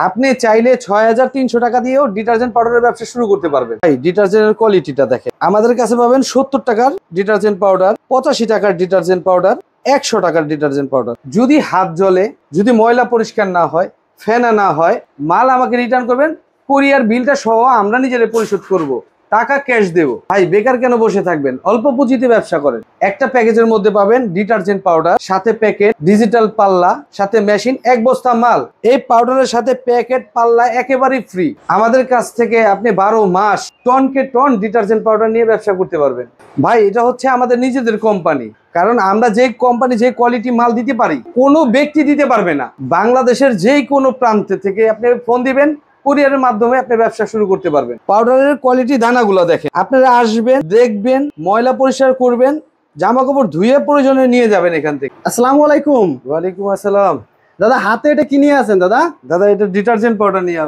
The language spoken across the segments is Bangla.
আপনি চাইলে ৬৩০০ টাকা দিয়েও ডিটারজেন্ট পাউডারের ব্যবসা শুরু করতে পারবেন। ভাই ডিটারজেন্টের কোয়ালিটিটা দেখেন, আমাদের কাছে পাবেন ৭০ টাকার ডিটারজেন্ট পাউডার, ৮৫ টাকার ডিটারজেন্ট পাউডার, ১০০ টাকার ডিটারজেন্ট পাউডার। যদি হাত জ্বলে, যদি ময়লা পরিষ্কার না হয়, ফেনা না হয়, মাল আমাকে রিটার্ন করবেন, কুরিয়ার বিলটা সহ আমরা নিজেরা পরিশোধ করব, টাকা ক্যাশ দেবো। ভাই বেকার কেন বসে থাকবেন, অল্প পুঁজিতে ব্যবসা করেন। একটা প্যাকেজের মধ্যে পাবেন ডিটারজেন্ট পাউডার, সাথে প্যাকেট, ডিজিটাল পাল্লা, সাথে মেশিন, ১ বস্তা মাল। এই পাউডারের সাথে প্যাকেট, পাল্লা একেবারেই ফ্রি। আমাদের কাছ থেকে আপনি ১২ মাস টনকে টন ডিটারজেন্ট পাউডার নিয়ে ব্যবসা করতে পারবেন। ভাই এটা হচ্ছে আমাদের নিজেদের কোম্পানি, কারণ আমরা যে কোম্পানি যে কোয়ালিটি মাল দিতে পারি কোনো ব্যক্তি দিতে পারবে না। বাংলাদেশের যে কোনো প্রান্ত থেকে আপনি ফোন দিবেন, কুরিয়ারের মাধ্যমে আপনি ব্যবসা শুরু করতে পারবেন। পাউডারের কোয়ালিটি, দানাগুলো দেখেন। আপনারা আসবেন, দেখবেন, ময়লা পরিষ্কার করবেন, জামা কাপড় ধুয়ে প্রয়োজনে নিয়ে যাবেন এখান থেকে। আসসালামু আলাইকুম। ওয়ালাইকুম আসসালাম। দাদা হাতে এটা কি নিয়ে আছেন দাদা? দাদা এটা ডিটারজেন্ট পাউডার নিয়ে।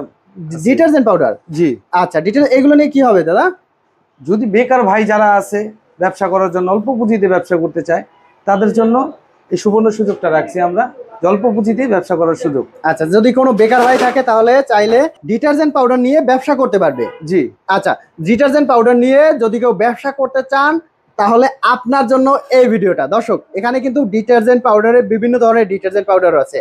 Detergent powder? জি। আচ্ছা, এগুলো নিয়ে কি হবে দাদা? যদি বেকার ভাই যারা আছে, ব্যবসা করার জন্য অল্প পুঁজিতে ব্যবসা করতে চায়, তাদের জন্য এই সুবর্ণ সুযোগটা রাখছি আমরা, অল্প পুঁজিতে ব্যবসা করার সুযোগ। আচ্ছা, যদি কোনো বেকার ভাই থাকে তাহলে চাইলে ডিটারজেন্ট পাউডার নিয়ে ব্যবসা করতে পারবে। জি। আচ্ছা, ডিটারজেন্ট পাউডার নিয়ে যদি কেউ ব্যবসা করতে চান তাহলে আপনার জন্য এই ভিডিওটা। দর্শক, এখানে কিন্তু ডিটারজেন্ট পাউডারের বিভিন্ন ধরনের ডিটারজেন্ট পাউডার আছে।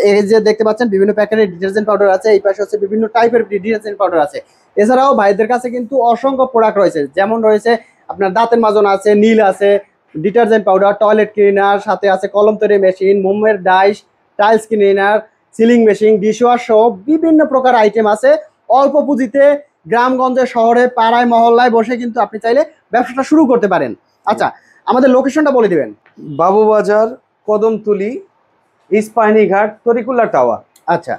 এই যে দেখতে পাচ্ছেন বিভিন্ন প্যাকেটের ডিটারজেন্ট পাউডার আছে, এই পাশে হচ্ছে বিভিন্ন টাইপের ডিটারজেন্ট পাউডার আছে। এছাড়াও ভাইদের কাছে কিন্তু অসংখ্য প্রোডাক্ট রয়েছে, যেমন রয়েছে আপনার দাঁতের মাজন আছে, নীল আছে, ডিটারজেন্ট পাউডার, টয়লেট ক্লিনার, সাথে আছে কলম তৈরি মেশিন, মোমের dies, tiles cleaner, sealing machine, dishwash সহ বিভিন্ন প্রকার আইটেম আছে। অল্প পুঁজিতে গ্রামগঞ্জে, শহরে, পাড়ায়, মহল্লায় বসে কিন্তু আপনি চাইলে ব্যবসাটা শুরু করতে পারেন। আচ্ছা, আমাদের লোকেশনটা বলে দিবেন। বাবুবাজার, কদমতলি, ইস্পাহানি ঘাট, তরিকুল্লা টাওয়ার। আচ্ছা,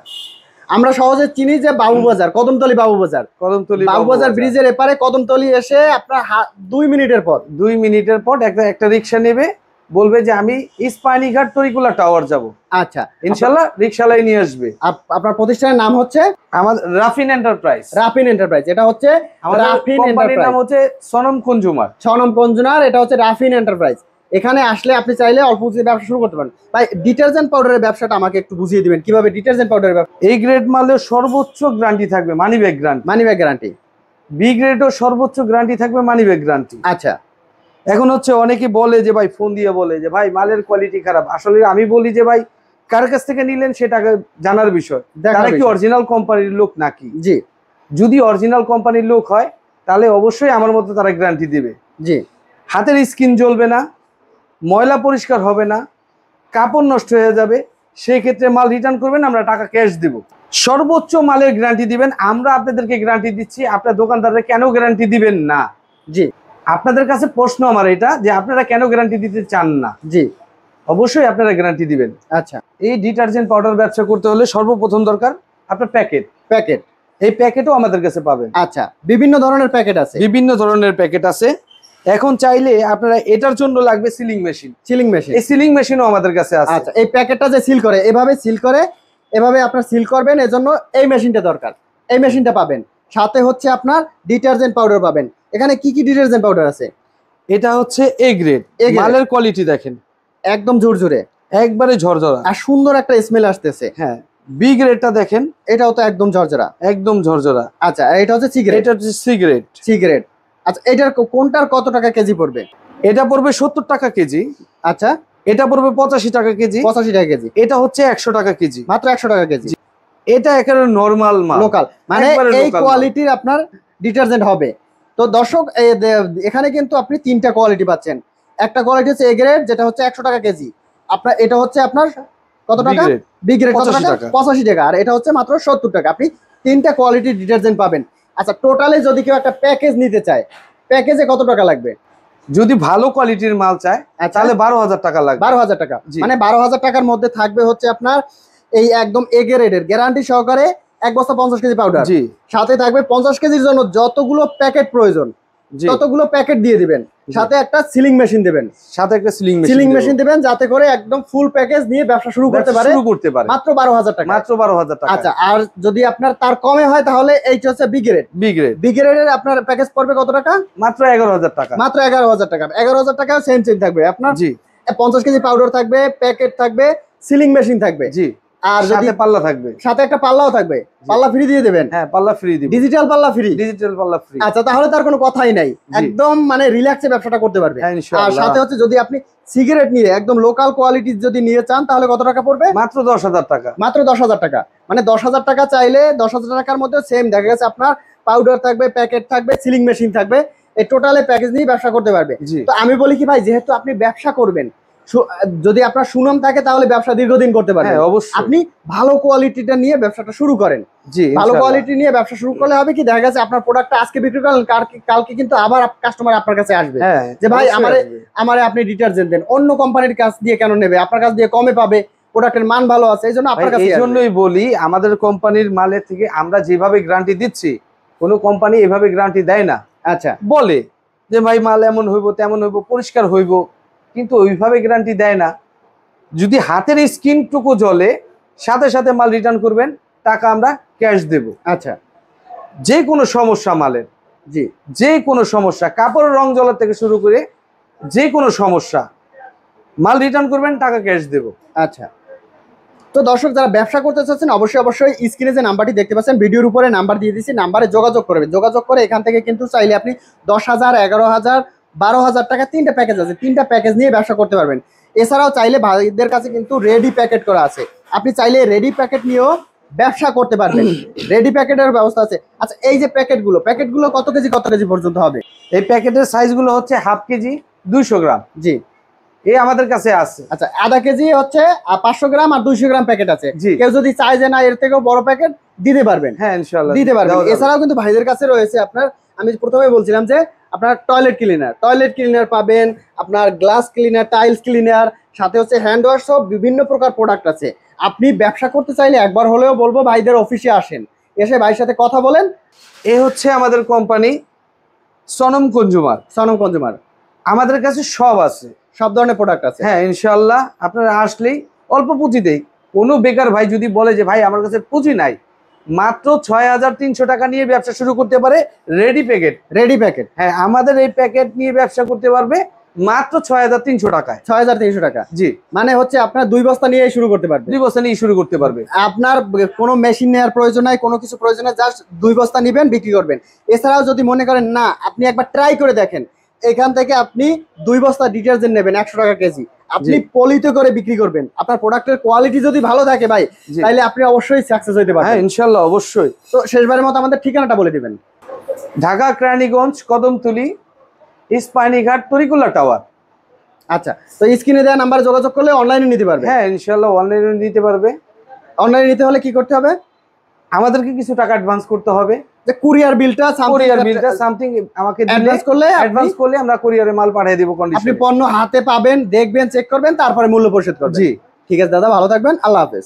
আমরা সহজে চিনি যে বাবুবাজার, কদমতলি বাবুবাজার। বাবুবাজার ব্রিজের এপারে কদমতলি এসে আপনার 2 মিনিটের পর 2 মিনিটের পর একটা রিক্সা নেবে, বলবে যে আমি ইস্পাহানি ঘাট, তরিকুল্লা টাওয়ার যাব। আচ্ছা, ইনশাআল্লাহ রিক্সালাই নিয়ে আসবে। আপনার প্রতিষ্ঠানের নাম হচ্ছে আমাদের রাফিন এন্টারপ্রাইজ। রাফিন এন্টারপ্রাইজ, এটা হচ্ছে আমাদের রাফিন কোম্পানির নাম হচ্ছে সনম কনজুমার। সনম কনজুমার, এটা হচ্ছে রাফিন এন্টারপ্রাইজ। এখানে আসলে আপনি চাইলে অল্প পুঁজিতে ব্যবসা শুরু করতে পারেন। ভাই ডিটারজেন্ট পাউডারের ব্যবসাটা আমাকে একটু বুঝিয়ে দিবেন, কিভাবে ডিটারজেন্ট পাউডারের ব্যবসা? এই গ্রেড মালের সর্বোচ্চ গ্যারান্টি থাকবে money back guarantee. Money back guarantee. B গ্রেডও সর্বোচ্চ গ্যারান্টি থাকবে মানি ব্যাগ গ্যারান্টি। আচ্ছা, এখন হচ্ছে অনেকে বলে যে ভাই, ফোন দিয়ে বলে যে ভাই মালের কোয়ালিটি খারাপ। আসলে আমি বলি যে ভাই, কার কাছ থেকে নিলেন সেটাকে জানার বিষয়, তারা কি অরিজিনাল কোম্পানির লোক নাকি। জি। যদি অরিজিনাল কোম্পানির লোক হয় তাহলে অবশ্যই আমার মতো তারা গ্যারান্টি দিবে। জি। হাতের স্কিন জ্বলবে না, ময়লা পরিষ্কার হবে না, কাপড় নষ্ট হয়ে যাবে, সেই ক্ষেত্রে মাল রিটার্ন করবেন, আমরা টাকা ক্যাশ দেব। সর্বোচ্চ মালের গ্যারান্টি দিবেন, আমরা আপনাদেরকে গ্যারান্টি দিচ্ছি। আপনার দোকানদাররা কেন গ্যারান্টি দিবেন না? জি। আপনাদের কাছে প্রশ্ন আমার এটা, যে আপনারা কেন গ্যারান্টি দিতে চান না? জি, অবশ্যই আপনারা গ্যারান্টি দিবেন। আচ্ছা, এই ডিটারজেন্ট পাউডার ব্যবসা করতে হলে সর্বপ্রথম দরকার আপনার প্যাকেট। প্যাকেট, এই প্যাকেটও আমাদের কাছে পাবেন। আচ্ছা, বিভিন্ন ধরনের প্যাকেট আছে, বিভিন্ন ধরনের প্যাকেট আছে। এখন চাইলে আপনারা এটার জন্য লাগবে সিলিং মেশিন। সিলিং মেশিন, এই সিলিং মেশিনও আমাদের কাছে আছে। আচ্ছা, এই প্যাকেটটা যে সিল করে, এভাবে সিল করে, এভাবে আপনার সিল করবেন, এজন্য এই মেশিনটা দরকার। এই মেশিনটা পাবেন, সাথে হচ্ছে আপনার ডিটারজেন্ট পাউডার পাবেন। এখানে কি কি ডিটারজেন্ট পাউডার আছে? এটা হচ্ছে এ গ্রেড। মালের কোয়ালিটি দেখেন, একদম ঝুরঝুরে, একবারে ঝরঝরা, আর সুন্দর একটা স্মেল আসতেছে। হ্যাঁ। বি গ্রেডটা দেখেন, এটাও তো একদম ঝরঝরা, একদম ঝরঝরা। আচ্ছা, এটা হচ্ছে সি গ্রেড। এটা হচ্ছে সি গ্রেড। C grade. আচ্ছা, এটার কোনটার কত টাকা কেজি পড়বে? এটা পড়বে 70 টাকা কেজি। আচ্ছা, এটা পড়বে 85 টাকা কেজি। 85 টাকা কেজি। এটা হচ্ছে 100 টাকা কেজি, মাত্র 100 টাকা কেজি। এটা একেবারে নরমাল মাল, লোকাল, মানে এই কোয়ালিটির আপনার ডিটারজেন্ট হবে। তো দর্শক, এখানে কিন্তু আপনি 3টা কোয়ালিটি পাচ্ছেন। একটা কোয়ালিটি হচ্ছে এ গ্রেড, যেটা হচ্ছে 100 টাকা কেজি। আপনার এটা হচ্ছে আপনার কত টাকা? বি গ্রেড কত টাকা? 85 টাকা। আর এটা হচ্ছে মাত্র 70 টাকা। আপনি 3টা কোয়ালিটির ডিটারজেন্ট পাবেন। আচ্ছা, টোটালি যদি কেউ একটা প্যাকেজ নিতে চায়, প্যাকেজে কত টাকা লাগবে? যদি ভালো কোয়ালিটির মাল চায় তাহলে 12,000 টাকা লাগবে। 12,000 টাকা, মানে 12,000 টাকার মধ্যে থাকবে হচ্ছে আপনার এই একদম এ গ্রেডের গ্যারান্টি সহকারে 1 বস্তা 50 কেজি পাউডার। জি। সাথে থাকবে 50 কেজির জন্য যতগুলো প্যাকেট প্রয়োজন ততগুলো প্যাকেট দিয়ে দিবেন, সাথে একটা সিলিং মেশিন দিবেন। সাথে একটা সিলিং মেশিন দিবেন, যাতে করে একদম ফুল প্যাকেজ নিয়ে ব্যবসা শুরু করতে পারে। মাত্র 12,000 টাকা। মাত্র 12,000 টাকা। আচ্ছা, আর যদি আপনার তার কমে হয় তাহলে এইটা হচ্ছে বি গ্রেড। বি গ্রেডের আপনার প্যাকেজ পড়বে কত টাকা? মাত্র 11,000 টাকা। মাত্র 11,000 টাকা। 11,000 টাকা সেম থাকবে আপনার। জি। 50 কেজি পাউডার থাকবে, প্যাকেট থাকবে, সিলিং মেশিন থাকবে। জি। আর যদি সাথে পাল্লা থাকবে, সাথে একটা পাল্লাও থাকবে, পাল্লা ফ্রি দিয়ে দেবেন? হ্যাঁ পাল্লা ফ্রি দিব, ডিজিটাল পাল্লা ফ্রি, ডিজিটাল পাল্লা ফ্রি। আচ্ছা তাহলে তার কোনো কথাই নাই, একদম মানে রিল্যাক্সে ব্যবসাটা করতে পারবে। হ্যাঁ আর ইনশাআল্লাহ। সাথে হচ্ছে যদি আপনি সিগারেট নিয়ে একদম লোকাল কোয়ালিটির যদি নিয়ে চান তাহলে কত টাকা পড়বে? মাত্র 10,000 টাকা, মাত্র 10,000 টাকা। মানে 10,000 টাকা চাইলে 10,000 টাকার মধ্যে সেম দেখা গেছে আপনার পাউডার থাকবে, প্যাকেট থাকবে, সিলিং মেশিন থাকবে, এই টোটালে প্যাকেজ নিয়ে ব্যবসা করতে পারবে। জি তো আমি বলি কি ভাই, যেহেতু আপনি ব্যবসা করবেন, যদি আপনার সুনাম থাকে তাহলে ব্যবসা দীর্ঘদিন করতে পারবেন। হ্যাঁ অবশ্যই, আপনি ভালো কোয়ালিটিটা নিয়ে ব্যবসাটা শুরু করেন। জি ভালো ইনশাআল্লাহ। কোয়ালিটি নিয়ে ব্যবসা শুরু করলে হবে কি, দেখা গেছে আপনার প্রোডাক্টটা আজকে বিক্রি করলেন, কালকে কিন্তু আবার কাস্টমার আপনার কাছে আসবে হ্যাঁ যে ভাই অবশ্যই আসবে। আমারে আপনি ডিটারজেন্ট দেন, অন্য কোম্পানির কাছ দিয়ে কেন নেবে, আপনার কাছ দিয়ে কমে পাবে, প্রোডাক্টের মান ভালো আছে, এই জন্য আপনার কাছে এই জন্যই বলি আমাদের কোম্পানির মালের থেকে আমরা যেভাবে গ্যারান্টি দিচ্ছি, কোনো কোম্পানি এভাবে গ্যারান্টি দেয় না। আচ্ছা বলে যে ভাই মাল এমন হইব তেমন হইব, পরিষ্কার হইব, কিন্তু ওইভাবে গ্যারান্টি দেয় না। যদি হাতের স্কিনটুকু জ্বলে সাথে সাথে মাল রিটার্ন করবেন, টাকা আমরা ক্যাশ দেব। আচ্ছা যে কোনো সমস্যা মালের, জি যে কোনো সমস্যা, কাপড়ের রং জ্বলার থেকে শুরু করে যে কোনো সমস্যা, মাল রিটার্ন করবেন, টাকা ক্যাশ দেব। আচ্ছা। তো দর্শক যারা ব্যবসা করতে চাচ্ছেন অবশ্যই স্ক্রিনে যে নাম্বারটি দেখতে পাচ্ছেন, ভিডিওর উপরে নাম্বার দিয়ে দিচ্ছি, নাম্বারে যোগাযোগ করবেন। যোগাযোগ করে এখান থেকে কিন্তু চাইলে আপনি 10,000, 11,000, 12,000 টাকা 3টা প্যাকেজ আছে, 3টা প্যাকেজ নিয়ে ব্যবসা করতে পারবেন। এছাড়াও চাইলে ভাইদের কাছে কিন্তু রেডি প্যাকেট করা আছে, আপনি চাইলে রেডি প্যাকেট নিয়েও ব্যবসা করতে পারবেন, রেডি প্যাকেটের ব্যবস্থা আছে। আচ্ছা এই যে প্যাকেটগুলো কত কেজি পর্যন্ত হবে? এই প্যাকেটের সাইজগুলো হচ্ছে 1/2 কেজি, 200 গ্রাম, জি এই আমাদের কাছে আছে। আচ্ছা, আধা কেজি হচ্ছে 500 গ্রাম আর 200 গ্রাম প্যাকেট আছে। জি। কেউ যদি চায় যে না এর থেকেও বড় প্যাকেট দিতে পারবেন, হ্যাঁ ইনশাআল্লাহ দিতে পারবেন। দেওয়া যাবে। এছাড়াও কিন্তু ভাইদের কাছে রয়েছে আপনার, আমি প্রথমে বলছিলাম যে আপনার টয়লেট ক্লিনার পাবেন, আপনার গ্লাস ক্লিনার, টাইলস ক্লিনার, সাথে হচ্ছে হ্যান্ড ওয়াশ, সব বিভিন্ন প্রকার প্রোডাক্ট আছে। আপনি ব্যবসা করতে চাইলে একবার হলেও বলবো ভাইদের অফিসে আসেন, এসে ভাইয়ের সাথে কথা বলেন। এ হচ্ছে আমাদের কোম্পানি সনম কনজুমার, আমাদের কাছে সব আছে, সব ধরনের প্রোডাক্ট আছে। হ্যাঁ ইনশাআল্লাহ। আপনারা আসলেই অল্প পুঁজিতেই, কোনো বেকার ভাই যদি বলে যে ভাই আমার কাছে পুঁজি নাই, মাত্র 6,300 টাকা নিয়ে ব্যবসা শুরু করতে পারে। রেডি প্যাকেট, হ্যাঁ আমাদের এই প্যাকেট নিয়ে ব্যবসা করতে পারবে মাত্র 6,300 টাকায়। 6,300 টাকা, জি, মানে হচ্ছে আপনার 2 বস্তা নিয়ে শুরু করতে পারবে। 2 বছর নিয়ে শুরু করতে পারবে। আপনার কোনো মেশিন নেওয়ার প্রয়োজন নাই, কোনো কিছু প্রয়োজন নাই, জাস্ট 2 বস্তা নেবেন, বিক্রি করবেন। এছাড়াও যদি মনে করেন না, আপনি একবার ট্রাই করে দেখেন, এখান থেকে আপনি 2 বস্তা ডিটারজেন্ট নেবেন 100 টাকা কেজি, আপনি পলিতে করে বিক্রি করবেন। আপনার প্রোডাক্টের কোয়ালিটি যদি ভালো থাকে ভাই, জি। তাহলে আপনি অবশ্যই সাকসেস হতে হ্যাঁ পারবেন। ইনশাআল্লাহ অবশ্যই। তো শেষবারের মতো আমাদের ঠিকানাটা বলে দিবেন। ঢাকা কেরানীগঞ্জ, কদমতলী, ইস্পাহানীঘাট, তরিকুল্লা টাওয়ার। আচ্ছা, তো স্ক্রিনে দেওয়া নাম্বারে যোগাযোগ করলে অনলাইনে নিতে পারবে। হ্যাঁ ইনশাআল্লাহ অনলাইনে নিতে পারবে। অনলাইনে নিতে হলে কি করতে হবে? আমাদেরকে কিছু টাকা অ্যাডভান্স করতে হবে, যে কুরিয়ার বিলটা সামথিং আমাকে অ্যাডভান্স করলে আমরা কুরিয়ারে মাল পাঠিয়ে দেব আপনি কন্ডিশনে। পণ্য হাতে পাবেন, দেখবেন, চেক করবেন, তারপরে মূল্য পরিশোধ করবেন। জি ঠিক আছে দাদা, ভালো থাকবেন, আল্লাহ হাফেজ।